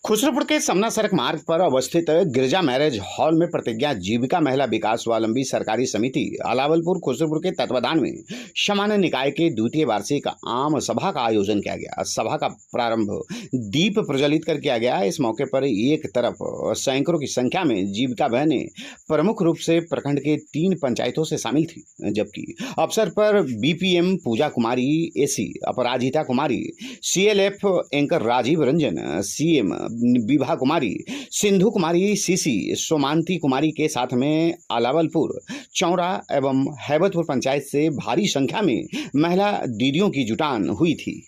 खुसरूपुर के समना सड़क मार्ग पर अवस्थित गिरजा मैरिज हॉल में प्रतिज्ञा जीविका महिला विकास स्वावलंबी सरकारी समिति अलावलपुर खुसरूपुर के तत्वाधान में सामान्य निकाय के द्वितीय वार्षिक आम सभा का आयोजन किया गया। सभा का प्रारंभ दीप प्रज्वलित कर किया गया। इस मौके पर एक तरफ सैकड़ों की संख्या में जीविका बहनें प्रमुख रूप से प्रखंड के 3 पंचायतों से शामिल थी, जबकि अवसर पर BPM Pooja Kumari, AC Aparajita Kumari, CLF anchor Rajeev Ranjan, CM Vibha Kumari, Sindhu Kumari, CC Somanti Kumari के साथ में अलावलपुर, चौरा एवं हैबतपुर पंचायत से भारी संख्या में महिला दीदियों की जुटान हुई थी।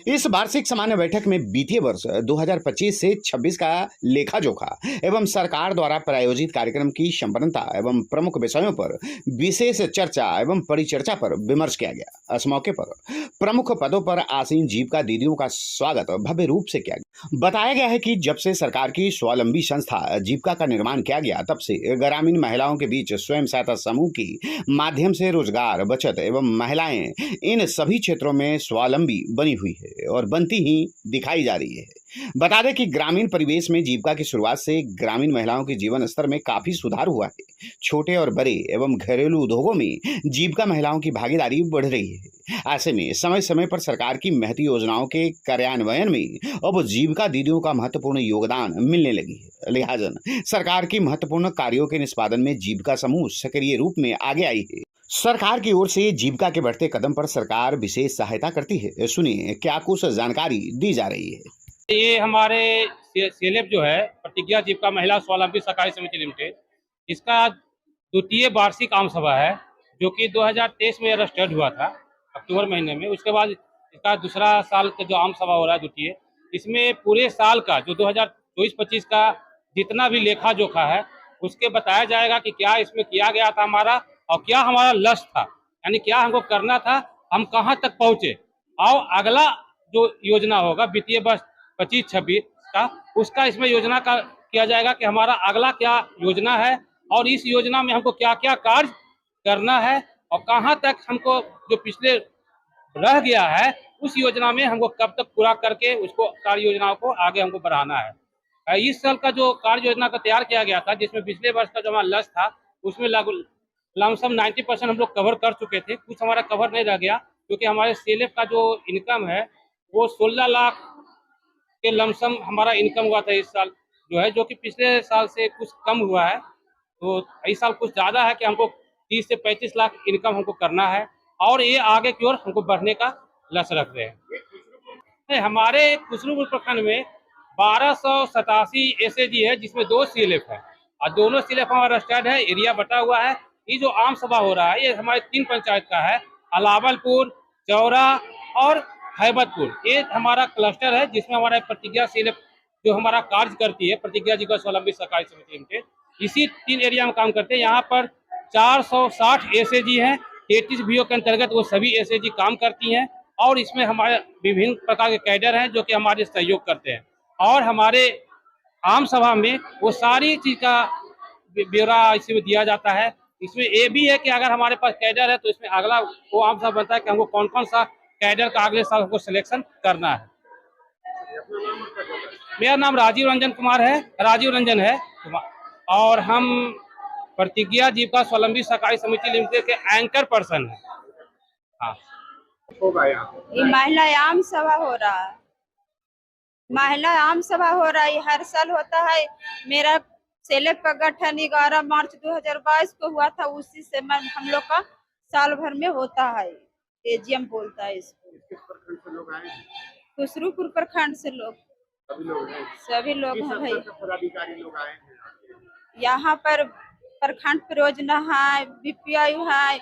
इस वार्षिक सामान्य बैठक में वित्तीय वर्ष 2025 से 26 का लेखा जोखा एवं सरकार द्वारा प्रायोजित कार्यक्रम की संपन्नता एवं प्रमुख विषयों पर विशेष चर्चा एवं परिचर्चा पर विमर्श किया गया। इस मौके पर प्रमुख पदों पर आसीन जीविका दीदियों का स्वागत भव्य रूप से किया गया। बताया गया है कि जब से सरकार की स्वावलंबी संस्था जीविका का निर्माण किया गया, तब से ग्रामीण महिलाओं के बीच स्वयं सहायता समूह की माध्यम से रोजगार, बचत एवं महिलाएं इन सभी क्षेत्रों में स्वावलंबी बनी हुई है और बनती ही दिखाई जा रही है। बता दें कि ग्रामीण परिवेश में जीविका की शुरुआत से ग्रामीण महिलाओं के जीवन स्तर में काफी सुधार हुआ है। छोटे और बड़े एवं घरेलू उद्योगों में जीविका महिलाओं की भागीदारी बढ़ रही है। ऐसे में समय समय पर सरकार की महती योजनाओं के कार्यान्वयन में अब जीविका दीदियों का महत्वपूर्ण योगदान मिलने लगी है। लिहाजा सरकार की महत्वपूर्ण कार्यों के निष्पादन में जीविका समूह सक्रिय रूप में आगे आई है। सरकार की ओर से जीविका के बढ़ते कदम पर सरकार विशेष सहायता करती है। सुनिए क्या कुछ जानकारी दी जा रही है। ये हमारे सीएलएफ जो है, प्रतिज्ञा जीविका महिला स्वावलंबी सहकारी समिति लिमिटेड, इसका द्वितीय वार्षिक आम सभा है, जो कि 2023 में रजिस्टर्ड हुआ था अक्टूबर महीने में। उसके बाद इसका दूसरा साल का जो आम सभा हो रहा है द्वितीय, इसमें पूरे साल का जो 2024-25 का जितना भी लेखा जोखा है उसके बताया जाएगा कि क्या इसमें किया गया था हमारा और क्या हमारा लक्ष्य था, यानी क्या हमको करना था, हम कहाँ तक पहुँचे, और अगला जो योजना होगा वित्तीय वर्ष 25-26 का, उसका इसमें योजना का किया जाएगा कि हमारा अगला क्या योजना है और इस योजना में हमको क्या क्या कार्य करना है और कहाँ तक हमको जो पिछले रह गया है उस योजना में हमको कब तक पूरा करके उसको कार्य योजनाओं को आगे हमको बढ़ाना है। इस साल का जो कार्य योजना का तैयार किया गया था, जिसमें पिछले वर्ष का जो हमारा लक्ष्य था उसमें लमसम 90% हम लोग कवर कर चुके थे। कुछ हमारा कवर नहीं रह गया क्योंकि हमारे सीएलएफ का जो इनकम है वो 16 लाख के लमसम हमारा इनकम हुआ था इस साल जो है, जो कि पिछले साल से कुछ कम हुआ है। तो इस साल कुछ ज़्यादा है कि हमको 30 से 35 लाख इनकम हमको करना है और ये आगे की ओर हमको बढ़ने का लक्ष्य रख रहे हैं। हमारे खुसरूपुर प्रखंड में 1287 एसएजी है, जिसमें 2 सीएलएफ है और दोनों सीएलएफ हमारा रजिस्टर्ड है, एरिया बटा हुआ है। ये जो आम सभा हो रहा है ये हमारे 3 पंचायत का है, अलावलपुर, चौरा और हैबतपुर। ये हमारा क्लस्टर है जिसमें हमारा प्रतिज्ञा सीएलएफ जो हमारा कार्य करती है, प्रतिज्ञा जीविका स्वावलंबी सहकारी समिति लिमिटेड, इसी 3 एरिया में काम करते हैं। यहाँ पर 460 एसएजी हैं, 33 बीओ के अंतर्गत वो सभी एसएजी काम करती हैं और इसमें हमारे विभिन्न प्रकार के कैडर हैं जो कि हमारे सहयोग करते हैं। और हमारे आम सभा में वो सारी चीज का ब्यौरा इसमें दिया जाता है। इसमें ये भी है कि अगर हमारे पास कैडर है तो इसमें अगला वो आम सभा बनता है कि हमको कौन कौन सा कैडर का अगले साल हमको सिलेक्शन करना है। मेरा नाम राजीव रंजन कुमार है, राजीव रंजन है, और हम प्रतिज्ञा जीविका स्वावलंबी सहकारी समिति लिमिटेड के एंकर पर्सन है। हाँ, ये महिला आम सभा हो रहा है, महिला आम सभा हो रहा है, हर साल होता है। मेरा सीएलएफ का गठन 11 मार्च 2022 को हुआ था, उसी से हम लोग का साल भर में होता है। एजीएम बोलता है इसको। किस प्रखंड से लोग आए हैं? खुसरूपुर प्रखंड से लोग, सभी लोग हैं भाई। पदाधिकारी लोग आए हैं यहाँ पर प्रखंड परियोजना है, बीपीआई है,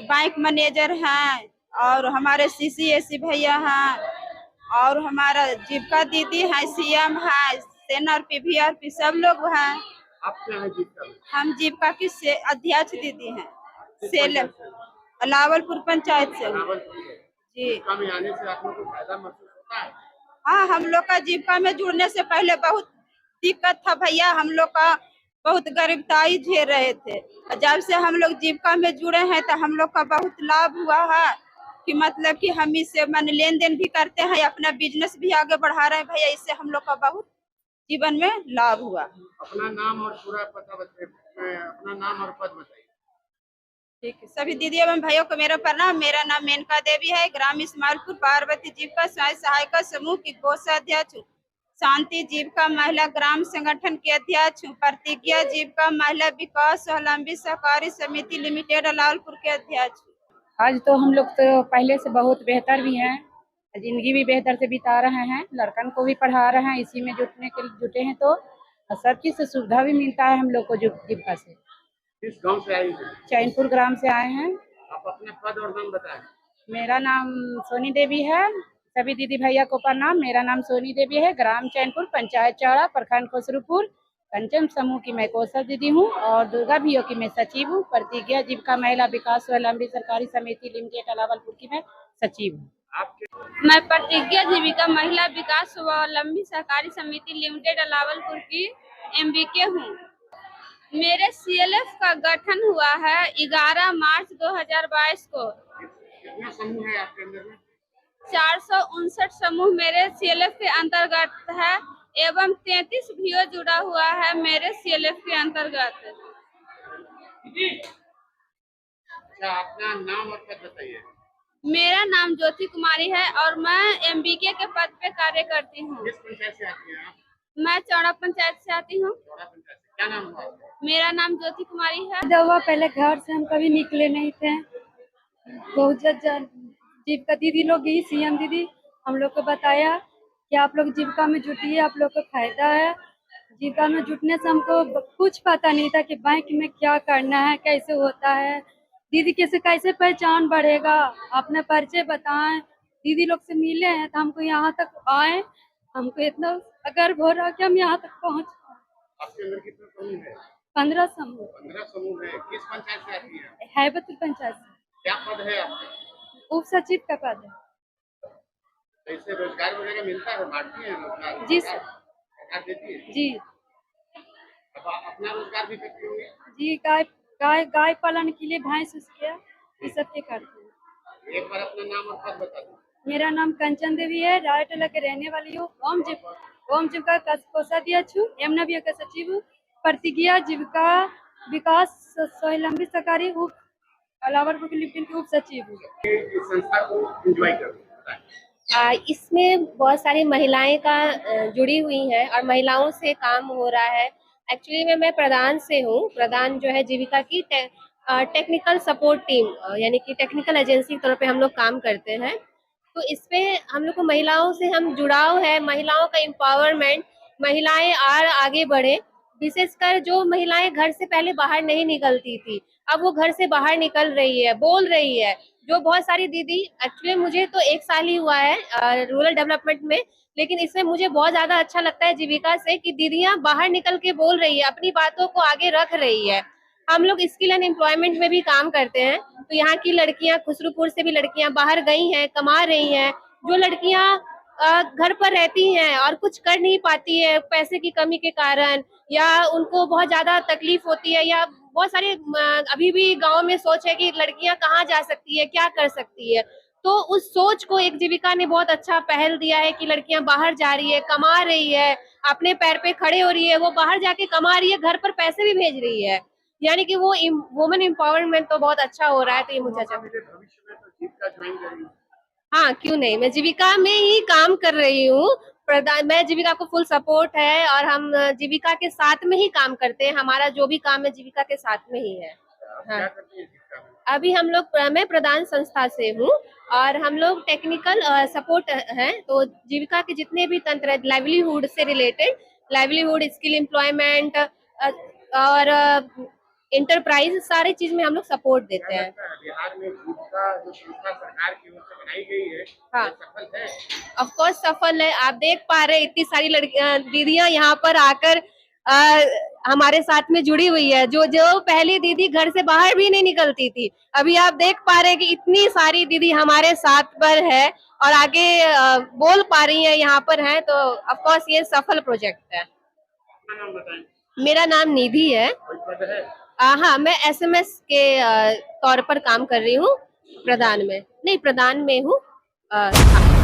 बैंक मैनेजर हैं और हमारे सीसी एसी भैया हैं और हमारा जीविका दीदी है, सीएम है, सेनर पीवीआरपी सब लोग हैं। आप क्या है जीविका? हम जीविका की अध्यक्ष दीदी हैं, सेलम अलावलपुर पंचायत से जी। में आने से आप लोगों को फायदा महसूस होता है? हाँ, हम लोग का जीविका में जुड़ने से पहले बहुत दिक्कत था भैया, हम लोग का बहुत गरीबताई झेल रहे थे। जब से हम लोग जीविका में जुड़े हैं तो हम लोग का बहुत लाभ हुआ है। कि मतलब कि हम इससे मन लेन देन भी करते हैं, अपना बिजनेस भी आगे बढ़ा रहे हैं भैया। इससे हम लोग का बहुत जीवन में लाभ हुआ। अपना नाम और पूरा पता बताइए, अपना नाम और पद बताइए। ठीक है, सभी दीदी एवं भाइयों को मेरा प्रणाम। मेरा नाम मेनका देवी है, ग्राम इस्माइलपुर पार्वती जीविका स्वयं सहायता समूह की कोषाध्यक्ष हूँ। शांति जीविका महिला ग्राम संगठन के अध्यक्ष हूँ। प्रतिज्ञा जीविका महिला विकास स्वावलंबी सहकारी समिति लिमिटेड अलावलपुर के अध्यक्ष हूँ। आज तो हम लोग तो पहले से बहुत बेहतर भी हैं, जिंदगी भी बेहतर से बिता रहे हैं, लड़कन को भी पढ़ा रहे हैं, इसी में जुटे हैं तो सब चीज से सुविधा भी मिलता है हम लोग को जीविका से। किस गांव से आई हैं? चैनपुर ग्राम से आए हैं। आप अपने पद और नाम बताएं। मेरा नाम सोनी देवी है। सभी दीदी भैया को प्रणाम। मेरा नाम सोनी देवी है, ग्राम चैनपुर, पंचायत चाड़ा, प्रखंड खुसरूपुर, पंचम समूह की मैं कोषा दीदी हूँ और दुर्गा भीओ की मैं सचिव हूँ। प्रतिज्ञा जीविका महिला विकास स्वावलंबी सरकारी समिति लिमिटेड अलावलपुर की मैं सचिव हूँ। मैं प्रतिज्ञा जीविका महिला विकास स्वावलंबी सहकारी समिति लिमिटेड अलावलपुर की MBK हूँ। मेरे CLF का गठन हुआ है 11 मार्च 2022 को। कितना समूह है आपके अंदर में? 459 समूह मेरे CLF के अंतर्गत है एवं 33 VO जुड़ा हुआ है मेरे CLF के अंतर्गत। अच्छा, अपना नाम और पद बताइए। मेरा नाम ज्योति कुमारी है और मैं MBK के पद पे कार्य करती हूँ। किस पंचायत से आती हैं आप? मैं चौड़ा पंचायत से आती हूँ। चौड़ा पंचायत से। क्या नाम हुआ आपका? मेरा नाम ज्योति कुमारी है। दवा पहले घर से हम कभी निकले नहीं थे, बहुत जीविका दीदी लोग गई, CM दीदी हम लोग को बताया कि आप लोग जीविका में जुटिए, आप लोग को फायदा है। जीविका में जुटने से हमको कुछ पता नहीं था कि बैंक में क्या करना है, कैसे होता है, दीदी कैसे पहचान बढ़ेगा, अपना परिचय बताएं। दीदी लोग से मिले हैं तो हमको यहाँ तक आए, हमको इतना गर्व हो रहा कि हम यहाँ तक पहुँच। आपके अंदर कितने समूह है? 15 समूह। 15 समूह है। किस पंचायत से आती है? हैबतपुर पंचायत से। क्या पद है आपका? उप सचिव का पद है। तो इससे रोजगार वगैरह मिलता है, बांटती है रोजगार? जी सर। सरकार देती है? जी अब आप अपना रोजगार भी करती होंगे? जी, गाय पालन के लिए भैंस उसके ये सब के करते हैं। एक बार अपना नाम और पद बता दो। मेरा नाम कंचन देवी है, रायटोला के रहने वाली हूँ। ओम जीविका का कोषाध्यक्ष हूँ, यमुना भीओ का सचिव हूँ। प्रतिज्ञा जीविका विकास स्वावलंबी सरकारी उप अलावलपुर के लिमिटेड के उप सचिव हूँ। इस संस्था को एंजॉय करते हैं। इसमें बहुत सारी महिलाएं जुड़ी हुई हैं और महिलाओं से काम हो रहा है। एक्चुअली में मैं प्रधान से हूँ। प्रधान जो है जीविका की टेक्निकल सपोर्ट टीम यानी कि टेक्निकल एजेंसी के तौर पे हम लोग काम करते हैं। तो इसपे हम लोग को महिलाओं से हम जुड़ाव है, महिलाओं का एम्पावरमेंट, महिलाएं आगे बढ़े। विशेषकर जो महिलाएं घर से पहले बाहर नहीं निकलती थी, अब वो घर से बाहर निकल रही है, बोल रही है। जो बहुत सारी दीदी, एक्चुअली मुझे तो 1 साल ही हुआ है रूरल डेवलपमेंट में, लेकिन इसमें मुझे बहुत ज्यादा अच्छा लगता है जीविका से कि दीदियां बाहर निकल के बोल रही है, अपनी बातों को आगे रख रही है। हम लोग स्किल एंड एम्प्लॉयमेंट में भी काम करते हैं, तो यहाँ की लड़कियां, खुसरूपुर से भी लड़कियां बाहर गई हैं, कमा रही हैं। जो लड़कियां घर पर रहती हैं और कुछ कर नहीं पाती है पैसे की कमी के कारण, या उनको बहुत ज्यादा तकलीफ होती है, या बहुत सारे अभी भी गांव में सोच है कि लड़कियां कहाँ जा सकती है, क्या कर सकती है। तो उस सोच को एक जीविका ने बहुत अच्छा पहल दिया है कि लड़कियां बाहर जा रही है, कमा रही है, अपने पैर पे खड़े हो रही है, वो बाहर जाके कमा रही है, घर पर पैसे भी भेज रही है, यानी कि वो वुमेन एम्पावरमेंट तो बहुत अच्छा हो रहा है। तो ये मुझे अच्छा, भविष्य में तो जीविका ज्वाइन करेंगे? हाँ क्यों नहीं, मैं जीविका में ही काम कर रही हूँ। मैं जीविका को फुल सपोर्ट है और हम जीविका के साथ में ही काम करते हैं। हमारा जो भी काम है जीविका के साथ में ही है। हाँ, क्या करती है जीविका में? अभी हम लोग, मैं प्रधान संस्था से हूँ और हम लोग टेक्निकल सपोर्ट हैं। तो जीविका के जितने भी तंत्र है लाइवलीहुड से रिलेटेड, लाइवलीहुड, स्किल एम्प्लॉयमेंट और इंटरप्राइज, सारी चीज में हम लोग सपोर्ट देते हैं। बिहार में जीविका जो संस्था सरकार की ओर से बनाई गई है, हाँ, सफल है? ऑफ कोर्स सफल है। आप देख पा रहे इतनी सारी लड़कियां, दीदियां यहाँ पर आकर हमारे साथ में जुड़ी हुई है। जो पहली दीदी घर से बाहर भी नहीं निकलती थी, अभी आप देख पा रहे हैं कि इतनी सारी दीदी हमारे साथ पर है और आगे बोल पा रही है, यहाँ पर है। तो ऑफ कोर्स ये सफल प्रोजेक्ट है। अपना नाम बताएं। मेरा नाम निधि है। कोई पद है? हाँ, मैं SMS के तौर पर काम कर रही हूँ। प्रदान में नहीं, प्रदान में हूँ। हाँ।